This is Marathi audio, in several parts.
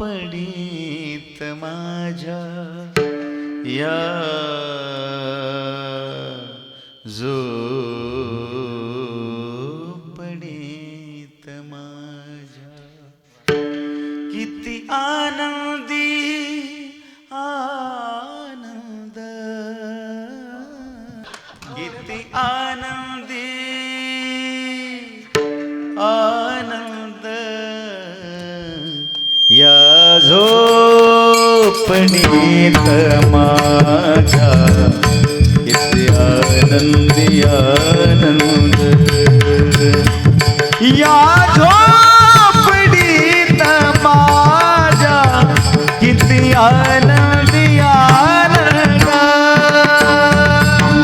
झोपडीत माझ्या या झोपडीत माझ्या किती आनंदी आनंद किती आनंदी आनंद या झोपडीत माझ्या किती आनंदी आनंद या झोपडीत माझ्या किती आनंदी आनंद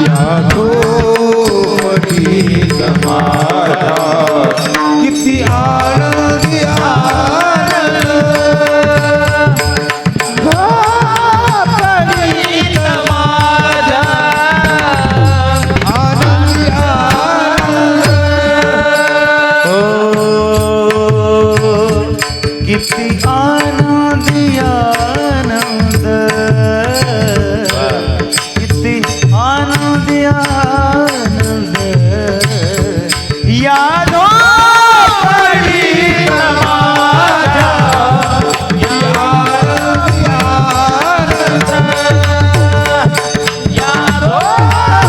या झोपडीत माझ्या किती आनंदी आनंद झोपडीत माझ्या आनंदी आनंद हो किती आनंदी आनंद किती आनंदी आनंद या झोपडीत माझ्या या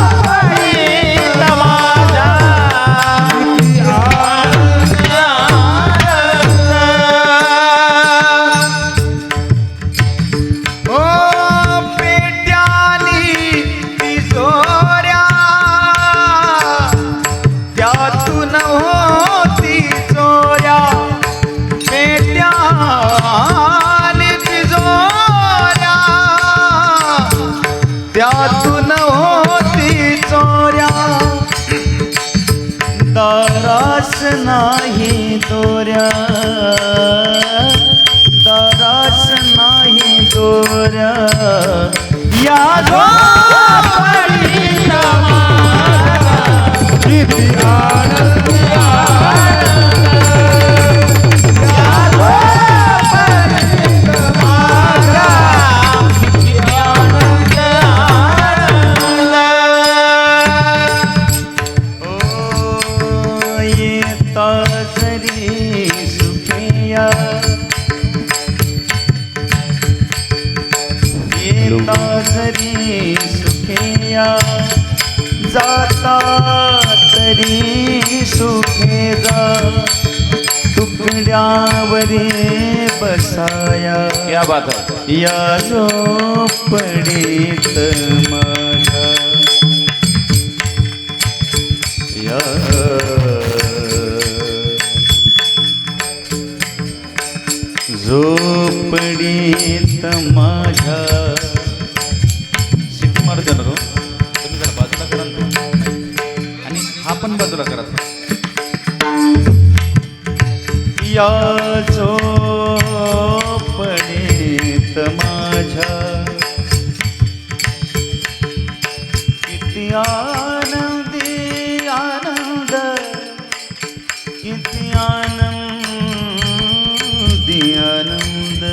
झोपडीत माझ्या ओ पेट्यानी तिजोऱ्या त्यातून होती चोऱ्या पेट्यानी तिजोऱ्या त्यातून होती चोऱ्या दारास नाही दोऱ्या दारास नाही दोऱ्या या झोपडीत माझ्या किती आनंदी या झोपडीत माझ्या किती आनंद आनंद ओ येता जरी सुखिया येता जरी सुखिया जाता तरी सुखे जा तुकड्यावरी बसाया क्या बात है. या झोपडीत माझ्या या झोपडीत माझ्या सिटी मारत जाणार हो. तुम्ही जरा बाजूला करा ना तो. आणि हा पण बाजूला करा. या झोपडीत माझ्या किती आनंदी आनंद किती आनंदी आनंद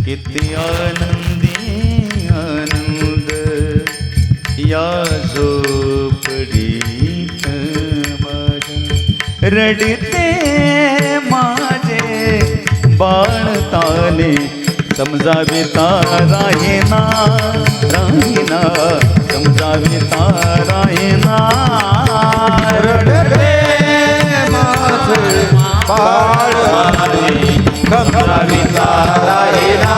किती आनंदी आनंद या झोपडीत माझ्या रडते माझे बाळताने समजाविता राहीना राहीना समजाविता राहीना रडते माझे बाळताने समजाविता राहीना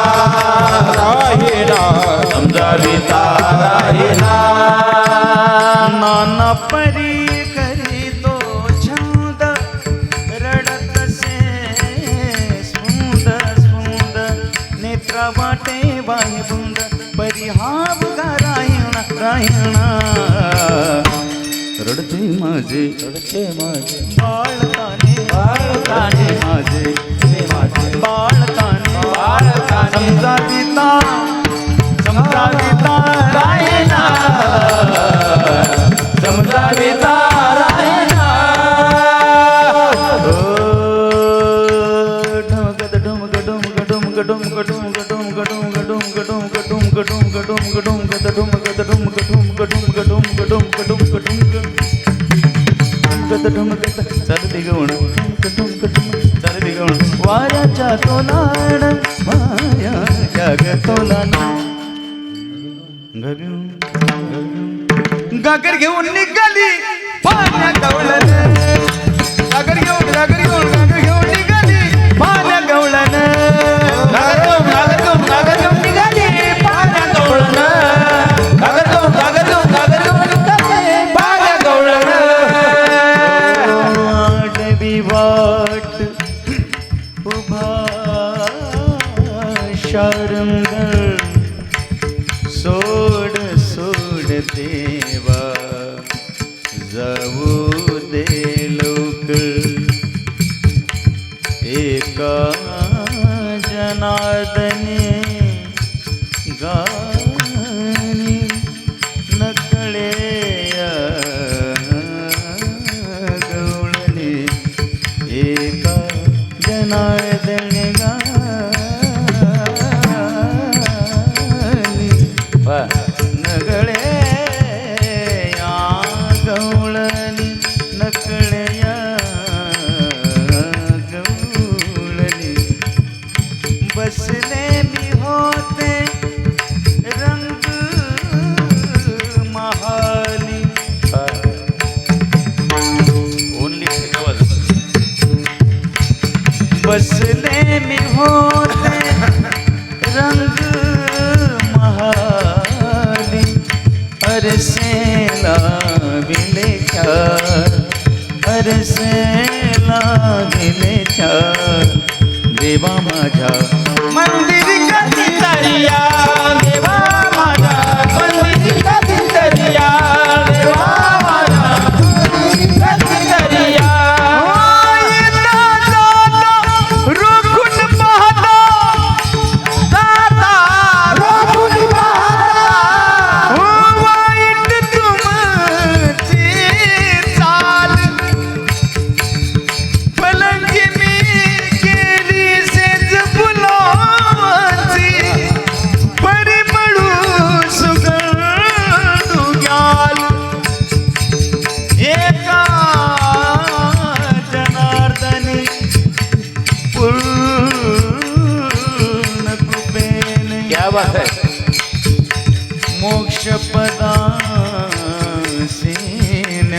राहीना समजाविता राहीना नाना परी करी तो छंद रडतसे सुंदर सुंदर नेत्रा वाटे बाहे बुंद परी हा बुगा रायणा रायणा रडते माझे बाळताने माझे बाळताने समजाविता समजाविता रायणा समजाविता रायणा चालते गवण चालते गवण वाऱ्याच्या तोलाण वाऱ्याच्या ग तोलाण गागर घेऊन निघाली पाण्या गवळण गागर घेऊन निघाली पाण्या गवळण गागर घेऊन निघाली पाण्या गवळण गागर घेऊन निघाली पाण्या गवळण आडवी वाट उभा शारंग सोड देवा जाऊ दे लोक एका जनार्दने गाणी नकळे गवळणे एका जनार्दने नगळे गवळणी नकळया गवळणी बसले मी होते रंग महाली ओनली बसले मी होते रंग महाली अरसेला विले चार अरसेला विले चार देवा माझ्या मंदिरी कधी दरिया देवा माझा मंदिरी कधी दरिया देवा माझा मंदिरी दरिया रोखून पाहता दादा रोखून पाहता वाईट तुमची चाल फलंगी मी केली सेज फुलांची परिमळू सुगंधू घ्याल एका जनार्दनी पूर्ण कृपेने क्या बात है मोक्ष पदासीन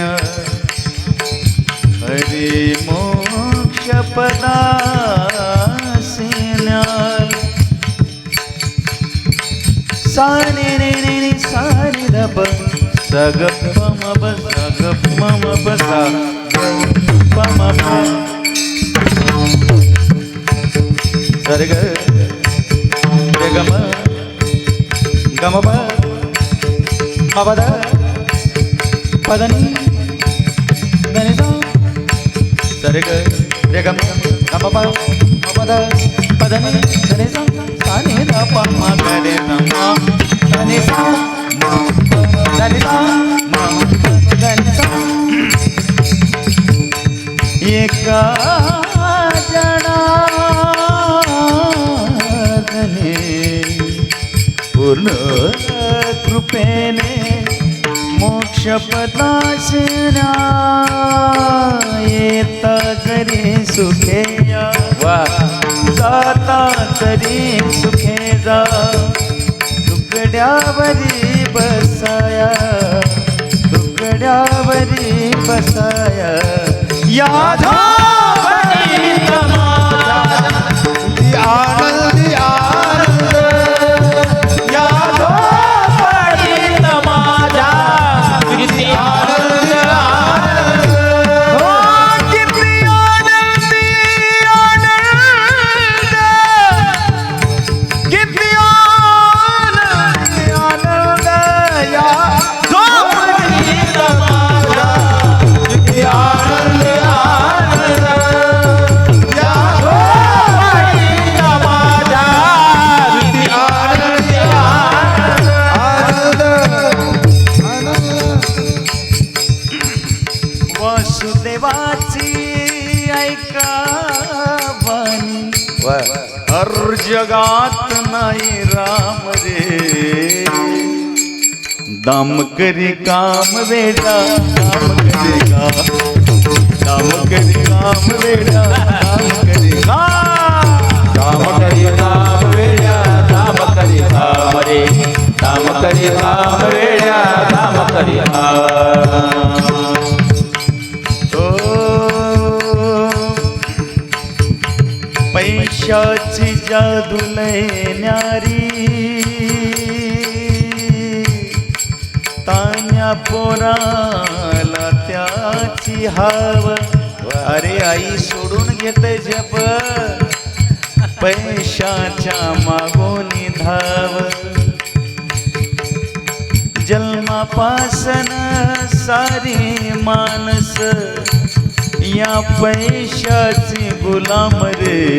हरे मोक्ष पदासीन सारे रे सारे रब सग पम सग पम बसा पम सर्ग रे गम गम मबद पदनी दनि सा सर्ग रे गम मबद पदनी दनि सा सानि द प म गरे न दनि सा दनि सा दनि सा एका जनार्दने पूर्ण कृपेने मोक्ष पदासीना येता जरी सुखेया जाता तरी सुखे जा तुकड्यावरी बसाया तुकड्यावरी बसाया यादा आनंद आनंद यादो पडित माझा किती आनंद आनंद हो किती आनंदी आनंद किती आनंदी आनंद यादो पडित माझा किती आनंद आनंद यादो पडित माझा किती आनंद आनंद वासुदेवाची ऐका वाणी हर जगात नाही राम रे दाम करी काम वेडा काम करी का काम करी काम वेड्या काम करी काम करी काम वेड्या काम करी काम रे काम करी काम वेड्या काम करी ओ पैशाची जादू लय न्यारी तान्या पोराला त्याची हाव अरे आई सोडून घेते जप पैशाच्या मागोनी धाव जन्मापासन सारी माणस या पैशाची गुलाम रे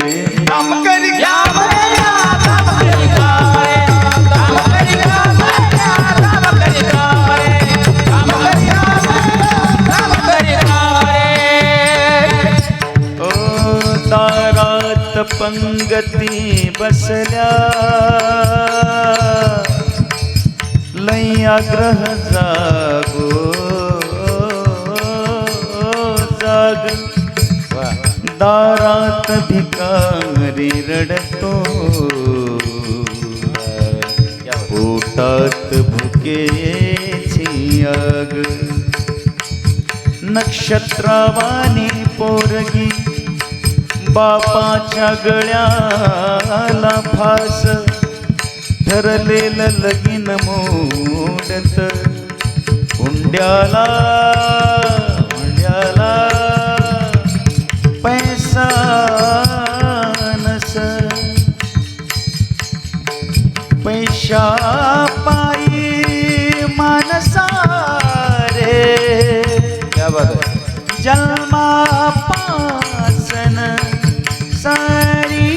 काम करी काम रे काम करी काम रे काम करी काम रे काम करी काम रे काम करी काम रे ओ दारात पंगती बसल्या लय आग्रह जागो जाग दारात भिकारी रडतो पोटात भुकेची आग नक्षत्रवाणी पोरगी बापाच्या गळ्याला फास ठरलेलं लगीन मोडत हुंड्याला हुंड्याला पैसा नस पैशा पायी मानसा रे क्या बात है जन्मापासन सारी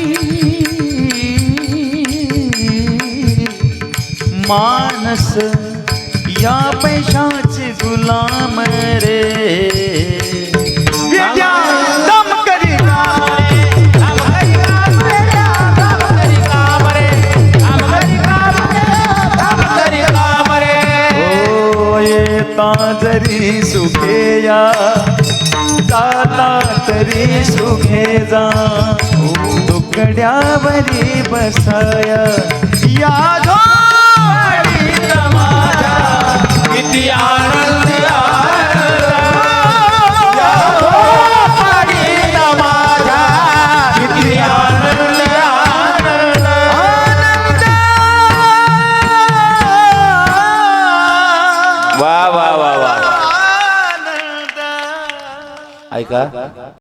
मानस या पैशाचे गुलाम रे विद्या दम करी काम करी काम रे काम करी काम रे काम करी काम रे काम करी काम रे ओ येता जरी सुखे या जाता तरी सुखे जा तुकड्यावरी बसाया या किती आनंद किती आनंद वा वा वा वा ऐका